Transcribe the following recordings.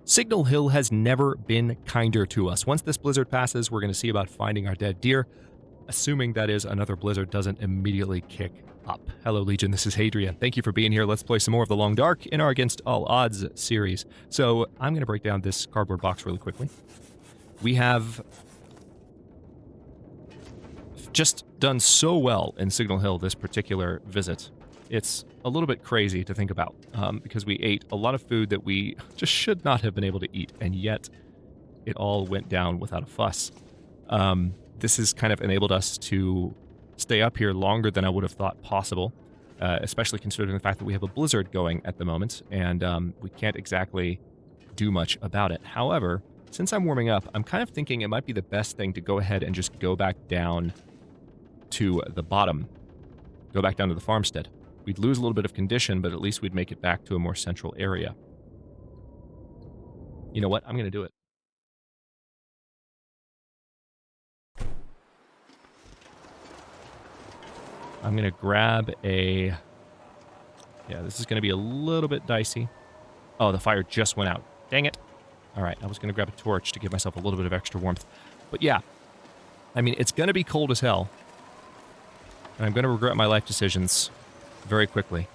Signal Hill has never been kinder to us. Once this blizzard passes, we're going to see about finding our dead deer, assuming that is another blizzard doesn't immediately kick up. Hello, Legion. This is Hadrian. Thank you for being here. Let's play some more of the Long Dark in our Against All Odds series. So I'm going to break down this cardboard box really quickly. We have just done so well in Signal Hill this particular visit. It's a little bit crazy to think about because we ate a lot of food that we just should not have been able to eat, and yet it all went down without a fuss. This has kind of enabled us to stay up here longer than I would have thought possible, especially considering the fact that we have a blizzard going at the moment, and we can't exactly do much about it. However, since I'm warming up, I'm kind of thinking it might be the best thing to go ahead and just go back down to the bottom. Go back down to the farmstead. We'd lose a little bit of condition, but at least we'd make it back to a more central area. You know what? I'm going to do it. I'm going to grab a... Yeah, this is going to be a little bit dicey. Oh, the fire just went out. Dang it. All right, I was going to grab a torch to give myself a little bit of extra warmth. But yeah, I mean, it's going to be cold as hell. And I'm going to regret my life decisions very quickly.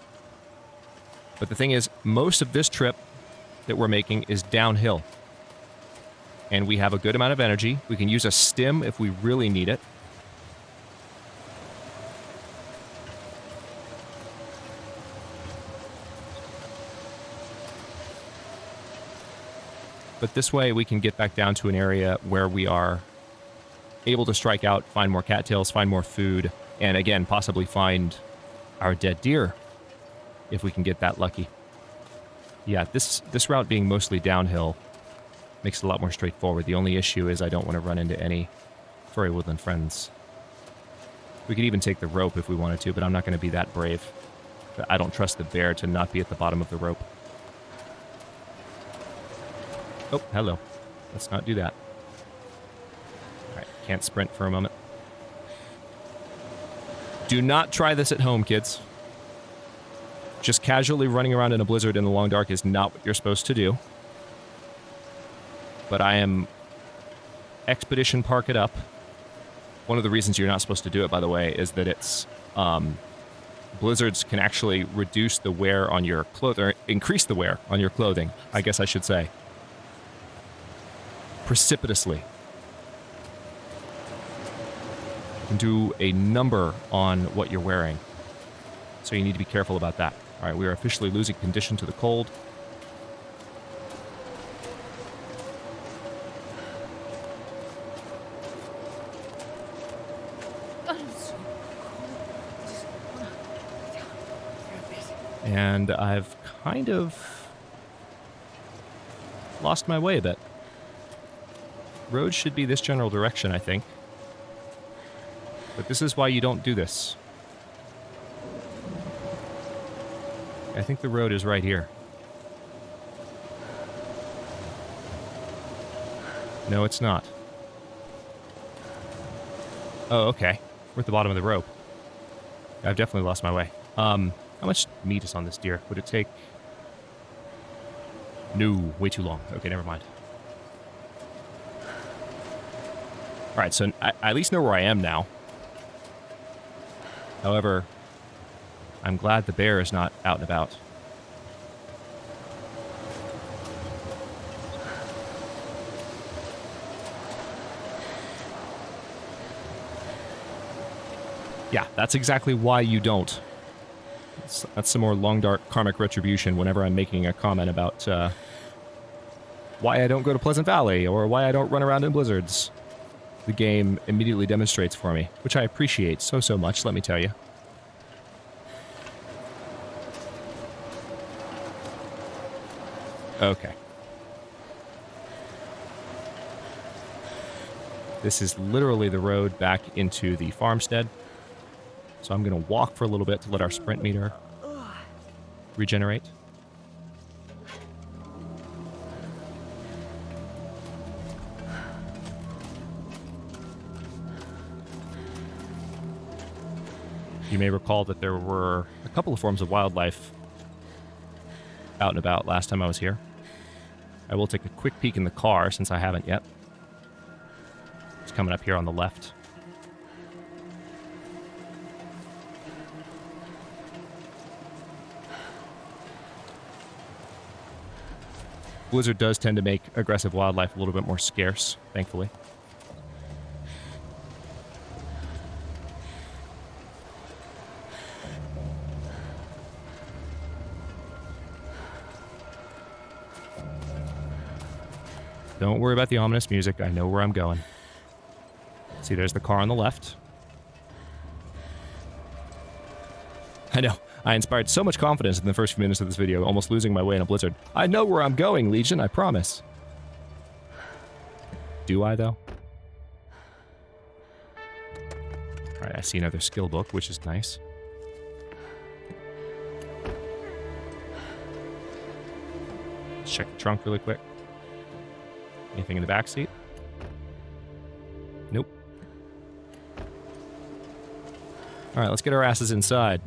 But the thing is, most of this trip that we're making is downhill. And we have a good amount of energy. We can use a stim if we really need it. But this way we can get back down to an area where we are able to strike out, find more cattails, find more food, and again, possibly find our dead deer, if we can get that lucky. Yeah, this route being mostly downhill makes it a lot more straightforward. The only issue is I don't want to run into any furry woodland friends. We could even take the rope if we wanted to, but I'm not going to be that brave. I don't trust the bear to not be at the bottom of the rope. Oh, hello. Let's not do that. Alright, can't sprint for a moment. Do not try this at home, kids. Just casually running around in a blizzard in the long dark is not what you're supposed to do. But I am Expedition Park it up. One of the reasons you're not supposed to do it, by the way, is that it's... blizzards can actually reduce the wear on your clothing, or increase the wear on your clothing, I guess I should say. Precipitously. You can do a number on what you're wearing. So you need to be careful about that. Alright, we are officially losing condition to the cold. And I've kind of lost my way a bit. Road should be this general direction, I think. But this is why you don't do this. I think the road is right here. No, it's not. Oh, okay. We're at the bottom of the rope. I've definitely lost my way. How much meat is on this deer? Would it take... No, way too long. Okay, never mind. Alright, so I at least know where I am now. However, I'm glad the bear is not out and about. Yeah, that's exactly why you don't. That's some more long dark karmic retribution whenever I'm making a comment about why I don't go to Pleasant Valley or why I don't run around in blizzards. The game immediately demonstrates for me, which I appreciate so much, let me tell you. Okay. This is literally the road back into the farmstead. So I'm going to walk for a little bit to let our sprint meter regenerate. You may recall that there were a couple of forms of wildlife out and about last time I was here. I will take a quick peek in the car since I haven't yet. It's coming up here on the left. Blizzard does tend to make aggressive wildlife a little bit more scarce, thankfully. Don't worry about the ominous music. I know where I'm going. See, there's the car on the left. I know. I inspired so much confidence in the first few minutes of this video, almost losing my way in a blizzard. I know where I'm going, Legion, I promise. Do I, though? Alright, I see another skill book, which is nice. Let's check the trunk really quick. Anything in the back seat? Nope. Alright, let's get our asses inside.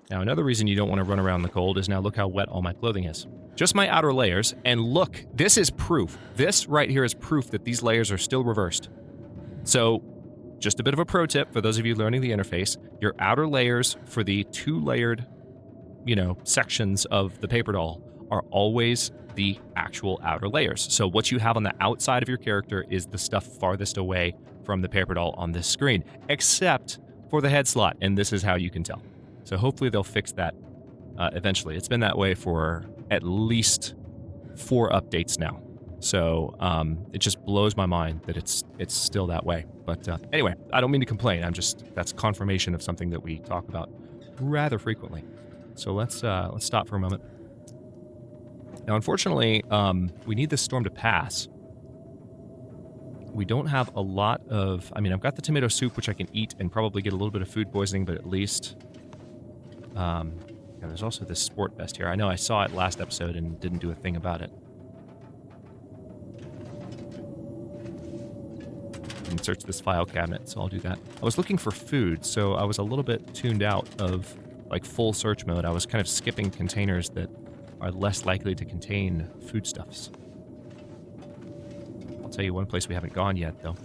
Now, another reason you don't want to run around in the cold is now look how wet all my clothing is. Just my outer layers, and look, this is proof. This right here is proof that these layers are still reversed. So, just a bit of a pro tip for those of you learning the interface, your outer layers for the two-layered, sections of the paper doll are always the actual outer layers. So what you have on the outside of your character is the stuff farthest away from the paper doll on this screen, except for the head slot, and this is how you can tell. So hopefully they'll fix that eventually. It's been that way for at least 4 updates now. So it just blows my mind that it's still that way. But anyway, I don't mean to complain. That's confirmation of something that we talk about rather frequently. So let's stop for a moment. Now, unfortunately, we need this storm to pass. We don't have a lot of... I've got the tomato soup, which I can eat and probably get a little bit of food poisoning, but at least... there's also this sport vest here. I know I saw it last episode and didn't do a thing about it. I can search this file cabinet, so I'll do that. I was looking for food, so I was a little bit tuned out of full search mode. I was kind of skipping containers that are less likely to contain foodstuffs. I'll tell you one place we haven't gone yet, though.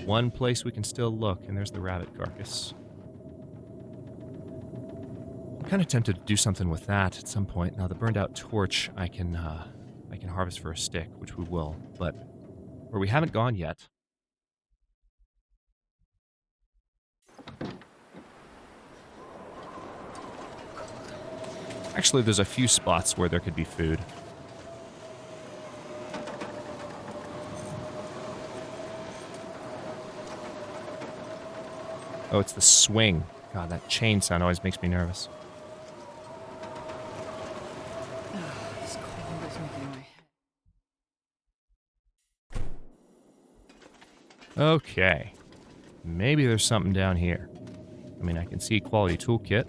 One place we can still look, and there's the rabbit carcass. I'm kind of tempted to do something with that at some point. Now, the burned out torch I can harvest for a stick, which we will, but where we haven't gone yet. Actually, there's a few spots where there could be food. Oh, it's the swing. God, that chain sound always makes me nervous. This cold is making my head. Okay. Maybe there's something down here. I can see quality toolkit.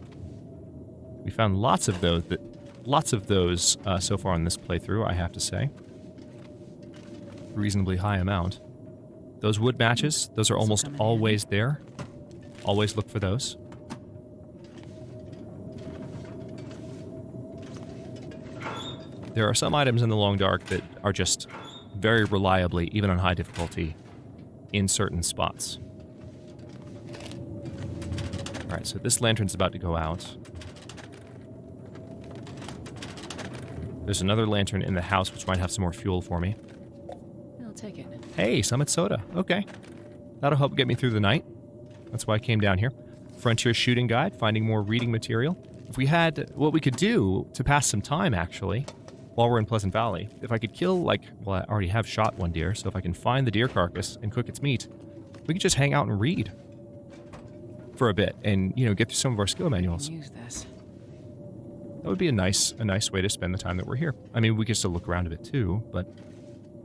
We found lots of those so far on this playthrough, I have to say. Reasonably high amount. Those wood matches, those are almost always there. Always look for those. There are some items in the Long Dark that are just very reliably, even on high difficulty, in certain spots. Alright, so this lantern's about to go out. There's another lantern in the house which might have some more fuel for me. I'll take it. Hey, Summit Soda. Okay. That'll help get me through the night. That's why I came down here. Frontier Shooting Guide, finding more reading material. If we had... What we could do to pass some time, actually, while we're in Pleasant Valley, if I could kill, I already have shot one deer, so if I can find the deer carcass and cook its meat, we could just hang out and read for a bit and, get through some of our skill manuals. Use this. That would be a nice way to spend the time that we're here. We could still look around a bit too, but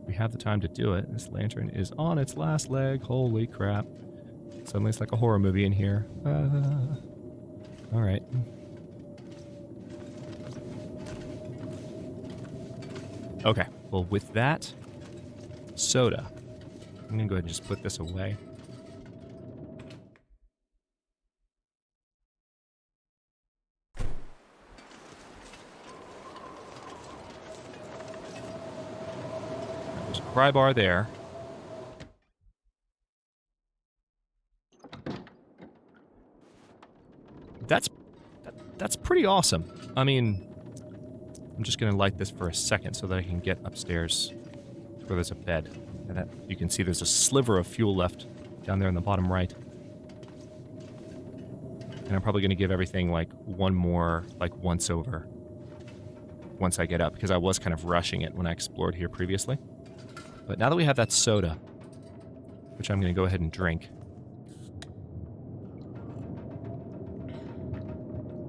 we have the time to do it. This lantern is on its last leg. Holy crap. Suddenly it's like a horror movie in here. Alright. Okay, well with that, soda. I'm gonna go ahead and just put this away. pry bar there. That's pretty awesome. I mean, I'm just going to light this for a second so that I can get upstairs where there's a bed. And that, you can see there's a sliver of fuel left down there in the bottom right. And I'm probably going to give everything like one more like once over once I get up, because I was kind of rushing it when I explored here previously. But now that we have that soda, which I'm going to go ahead and drink.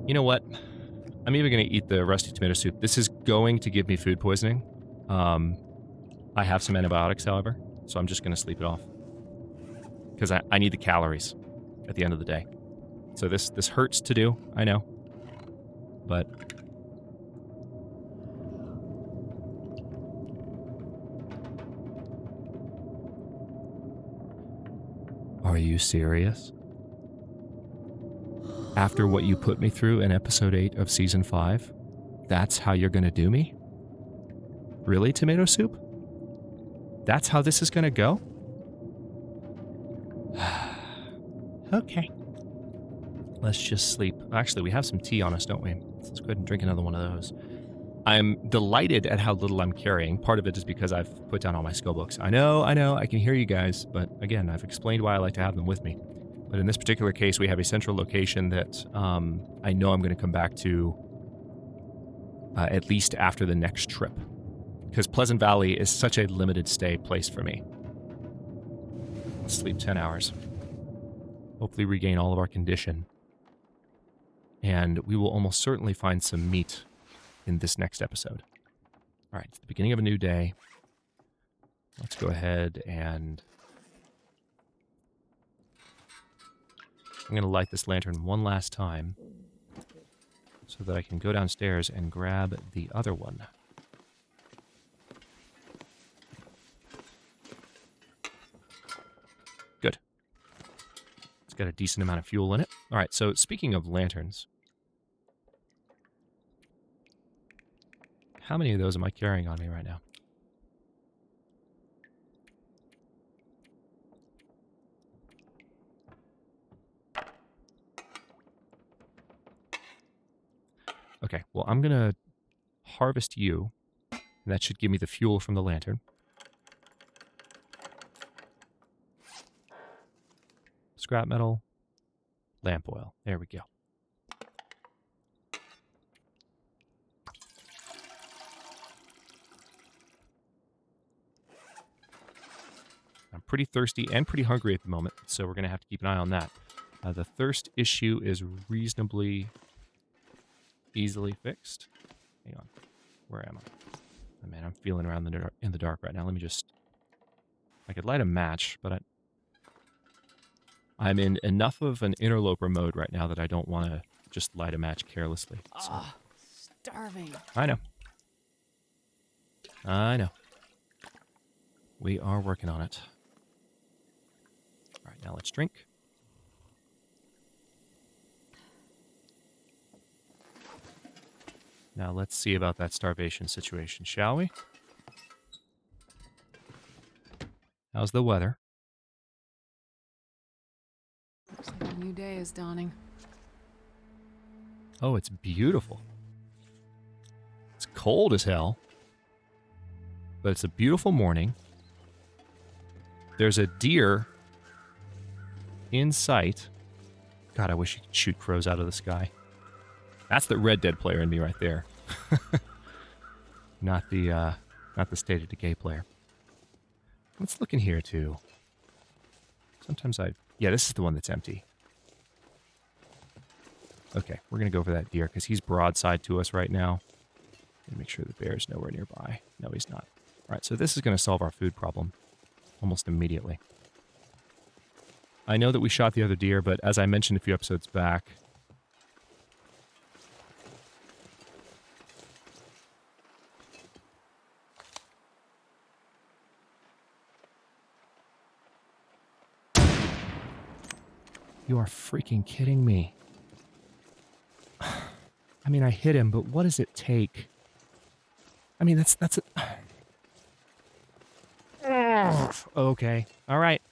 You know what? I'm even going to eat the rusty tomato soup. This is going to give me food poisoning. I have some antibiotics, however, so I'm just going to sleep it off. Because I need the calories at the end of the day. So this hurts to do, I know. But... Are you serious? After what you put me through in episode 8 of season 5, that's how you're gonna do me? Really, tomato soup? That's how this is gonna go? Okay. Let's just sleep. Actually, we have some tea on us, don't we? Let's go ahead and drink another one of those. I'm delighted at how little I'm carrying. Part of it is because I've put down all my skill books. I know, I can hear you guys, but again, I've explained why I like to have them with me. But in this particular case, we have a central location that I know I'm going to come back to at least after the next trip. Because Pleasant Valley is such a limited stay place for me. Let's sleep 10 hours. Hopefully regain all of our condition. And we will almost certainly find some meat in this next episode. All right, it's the beginning of a new day. Let's go ahead and... I'm going to light this lantern one last time so that I can go downstairs and grab the other one. Good. It's got a decent amount of fuel in it. All right, so speaking of lanterns, how many of those am I carrying on me right now? Okay, well, I'm going to harvest you, and that should give me the fuel from the lantern. Scrap metal, lamp oil. There we go. I'm pretty thirsty and pretty hungry at the moment, so we're going to have to keep an eye on that. The thirst issue is reasonably easily fixed. Hang on. Where am I? Oh, man, I'm feeling around in the dark right now. Let me just... I could light a match, but I'm in enough of an interloper mode right now that I don't want to just light a match carelessly. So. Oh, starving. I know. I know. We are working on it. All right, now let's drink. Now let's see about that starvation situation, shall we? How's the weather? Looks like a new day is dawning. Oh, it's beautiful. It's cold as hell. But it's a beautiful morning. There's a deer in sight. God, I wish you could shoot crows out of the sky. That's the Red Dead player in me right there. Not the State of Decay player. Let's look in here too. Sometimes yeah, this is the one that's empty. Okay, we're gonna go for that deer because he's broadside to us right now. And make sure the bear's nowhere nearby. No, he's not. All right, so this is gonna solve our food problem almost immediately. I know that we shot the other deer, but as I mentioned a few episodes back, you are freaking kidding me. I mean, I hit him, but what does it take? I mean, that's it. Okay. All right.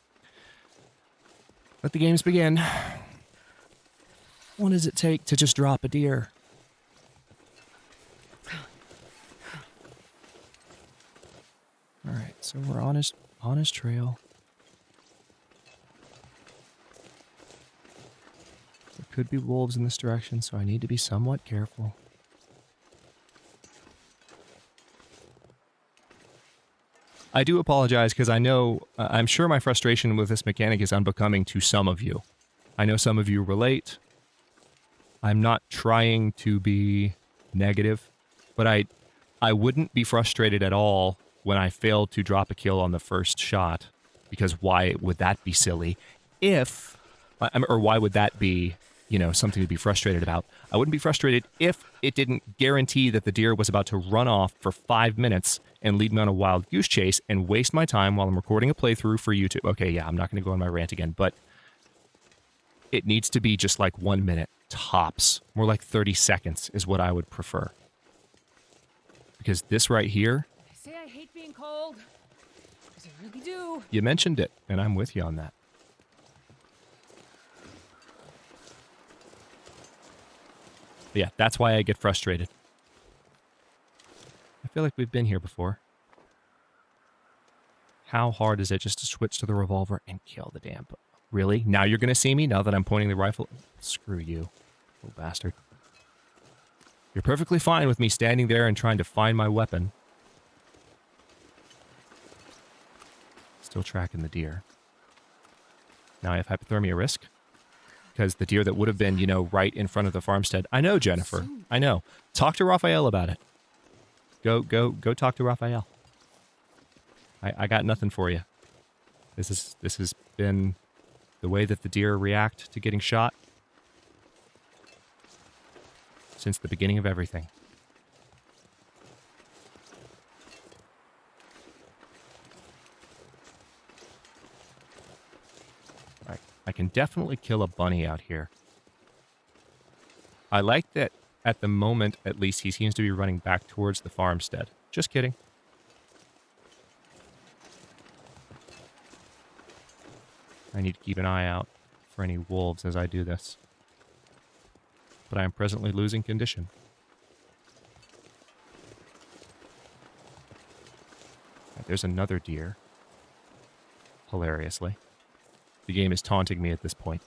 Let the games begin. What does it take to just drop a deer? All right, so we're on his trail. There could be wolves in this direction, so I need to be somewhat careful. I do apologize because I know, I'm sure my frustration with this mechanic is unbecoming to some of you. I know some of you relate. I'm not trying to be negative, but I wouldn't be frustrated at all when I failed to drop a kill on the first shot, because why would that be silly? Or why would that be, something to be frustrated about? I wouldn't be frustrated if it didn't guarantee that the deer was about to run off for 5 minutes and lead me on a wild goose chase and waste my time while I'm recording a playthrough for YouTube. Okay, yeah, I'm not going to go on my rant again, but it needs to be just like 1 minute tops. More like 30 seconds is what I would prefer. Because this right here... I say I hate being cold. Because I really do. You mentioned it, and I'm with you on that. But yeah, that's why I get frustrated. I feel like we've been here before. How hard is it just to switch to the revolver and kill the damn... Really? Now you're going to see me now that I'm pointing the rifle? Screw you, little bastard. You're perfectly fine with me standing there and trying to find my weapon. Still tracking the deer. Now I have hypothermia risk. Because the deer that would have been, right in front of the farmstead. I know, Jennifer. I know. Talk to Raphael about it. Go talk to Raphael. I got nothing for you. This has been the way that the deer react to getting shot since the beginning of everything. Alright, I can definitely kill a bunny out here. I like that at the moment, at least, he seems to be running back towards the farmstead. Just kidding. I need to keep an eye out for any wolves as I do this. But I am presently losing condition. Right, there's another deer. Hilariously. The game is taunting me at this point.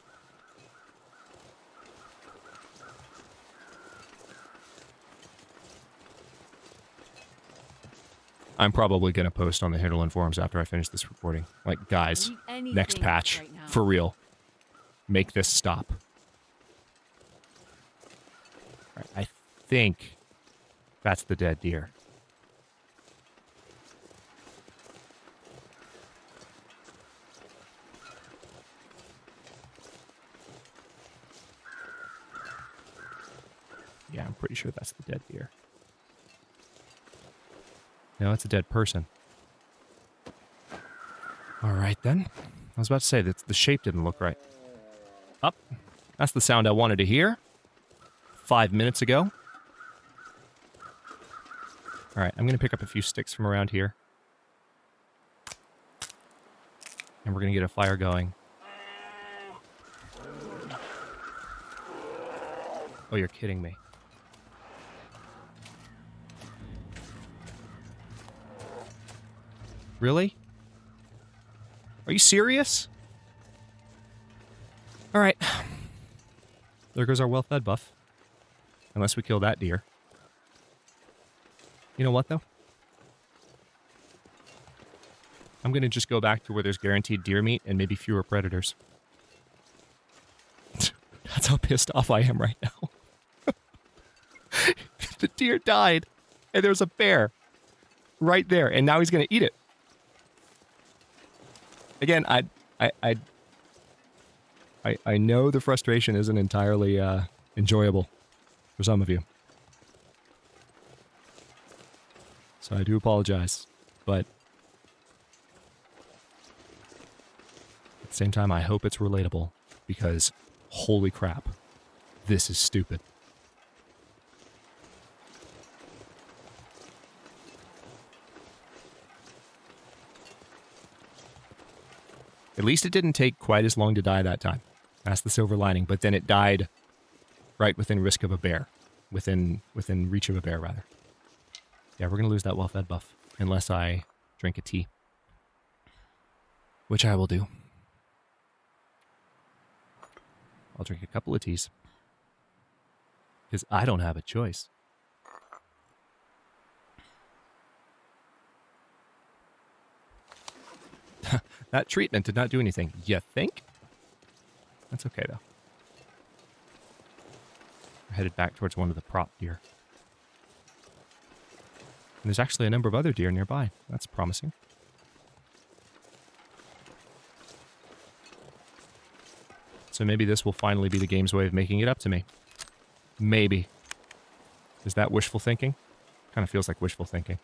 I'm probably going to post on the Hinterland forums after I finish this recording. Like, guys, next patch, right, for real. Make this stop. Right, I think that's the dead deer. Yeah, I'm pretty sure that's the dead deer. No, it's a dead person. All right, then. I was about to say that the shape didn't look right. Up. That's the sound I wanted to hear 5 minutes ago. All right, I'm going to pick up a few sticks from around here. And we're going to get a fire going. Oh, you're kidding me. Really? Are you serious? All right. There goes our well-fed buff. Unless we kill that deer. You know what, though? I'm going to just go back to where there's guaranteed deer meat and maybe fewer predators. That's how pissed off I am right now. The deer died, and there's a bear right there, and now he's going to eat it. Again, I know the frustration isn't entirely enjoyable for some of you. So I do apologize, but at the same time, I hope it's relatable, because holy crap, this is stupid. At least it didn't take quite as long to die that time. That's the silver lining. But then it died right within risk of a bear. Within reach of a bear, rather. Yeah, we're going to lose that well-fed buff. Unless I drink a tea. Which I will do. I'll drink a couple of teas. Because I don't have a choice. That treatment did not do anything. You think? That's okay, though. We're headed back towards one of the prop deer. And there's actually a number of other deer nearby. That's promising. So maybe this will finally be the game's way of making it up to me. Maybe. Is that wishful thinking? Kind of feels like wishful thinking.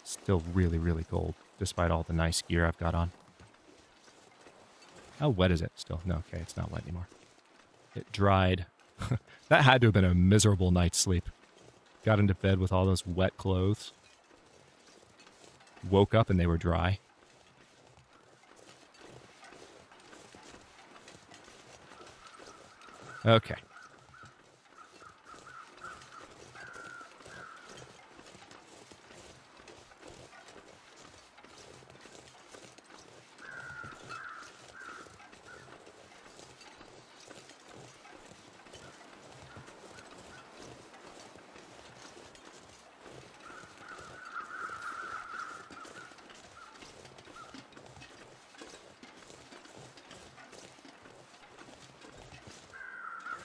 Still really, really cold, despite all the nice gear I've got on. How wet is it still? No, okay, it's not wet anymore. It dried. That had to have been a miserable night's sleep. Got into bed with all those wet clothes. Woke up and they were dry. Okay.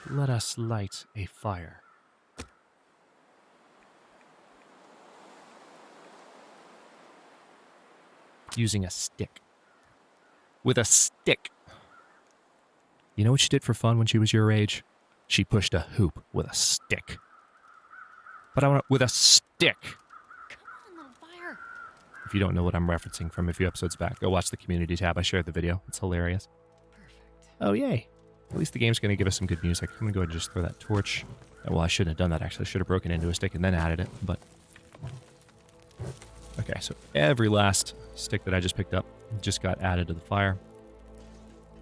Let us light a fire. Using a stick. With a stick. You know what she did for fun when she was your age? She pushed a hoop with a stick. But I want it with a stick. Come on, little fire. If you don't know what I'm referencing from a few episodes back, go watch the community tab. I shared the video. It's hilarious. Perfect. Oh, yay. At least the game's going to give us some good music. I'm going to go ahead and just throw that torch. Well, I shouldn't have done that, actually. I should have broken into a stick and then added it, but... Okay, so every last stick that I just picked up just got added to the fire.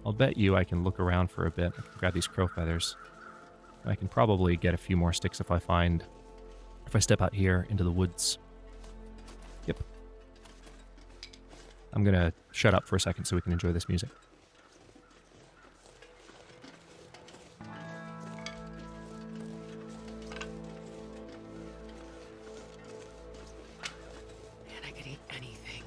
I'll bet you I can look around for a bit. I can grab these crow feathers. I can probably get a few more sticks if I step out here into the woods. Yep. I'm going to shut up for a second so we can enjoy this music. Man, I could eat anything.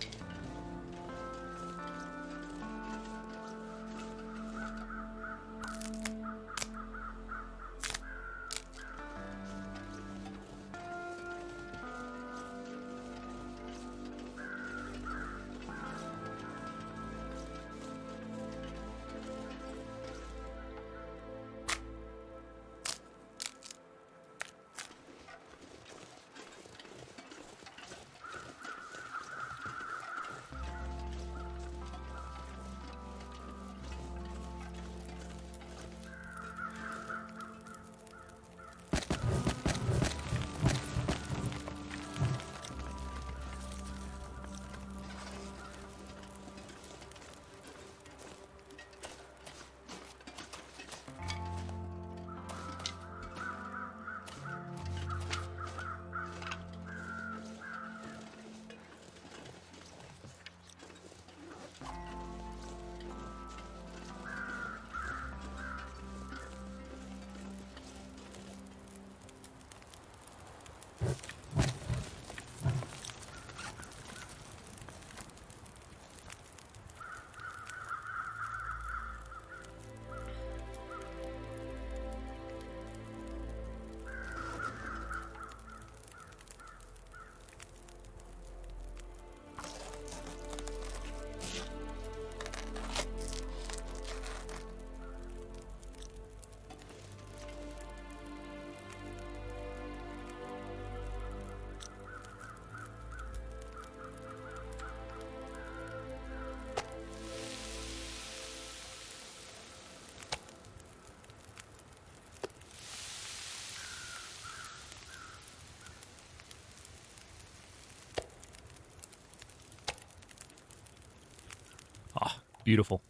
Beautiful.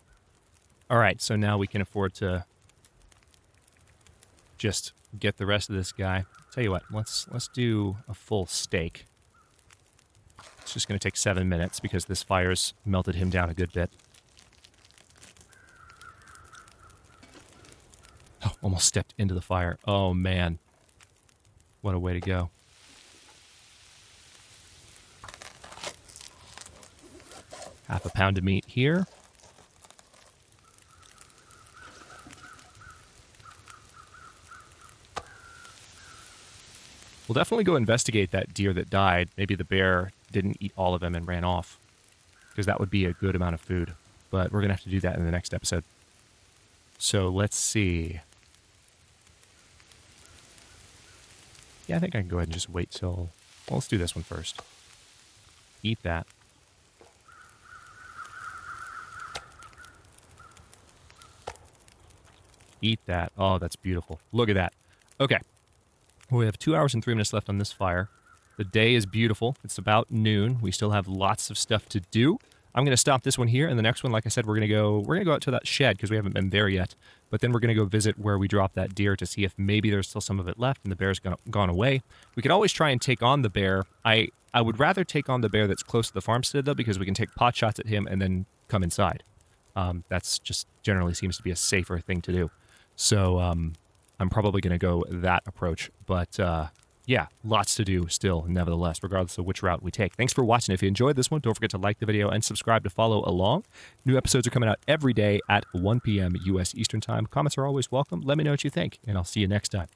All right, so now we can afford to just get the rest of this guy. Tell you what, let's do a full steak. It's just going to take 7 minutes because this fire's melted him down a good bit. Oh, almost stepped into the fire. Oh, man. What a way to go. Half a pound of meat here. We'll definitely go investigate that deer that died. Maybe the bear didn't eat all of them and ran off, because that would be a good amount of food. But we're going to have to do that in the next episode. So let's see. Yeah, I think I can go ahead and just wait till... Well, let's do this one first. Eat that. Eat that. Oh, that's beautiful. Look at that. Okay. We have 2 hours and 3 minutes left on this fire. The day is beautiful. It's about noon. We still have lots of stuff to do. I'm going to stop this one here, and the next one, like I said, we're going to go out to that shed because we haven't been there yet. But then we're going to go visit where we dropped that deer to see if maybe there's still some of it left and the bear's gone away. We could always try and take on the bear. I would rather take on the bear that's close to the farmstead, though, because we can take pot shots at him and then come inside. That's just generally seems to be a safer thing to do. So I'm probably going to go that approach. But yeah, lots to do still, nevertheless, regardless of which route we take. Thanks for watching. If you enjoyed this one, don't forget to like the video and subscribe to follow along. New episodes are coming out every day at 1 p.m. U.S. Eastern Time. Comments are always welcome. Let me know what you think, and I'll see you next time.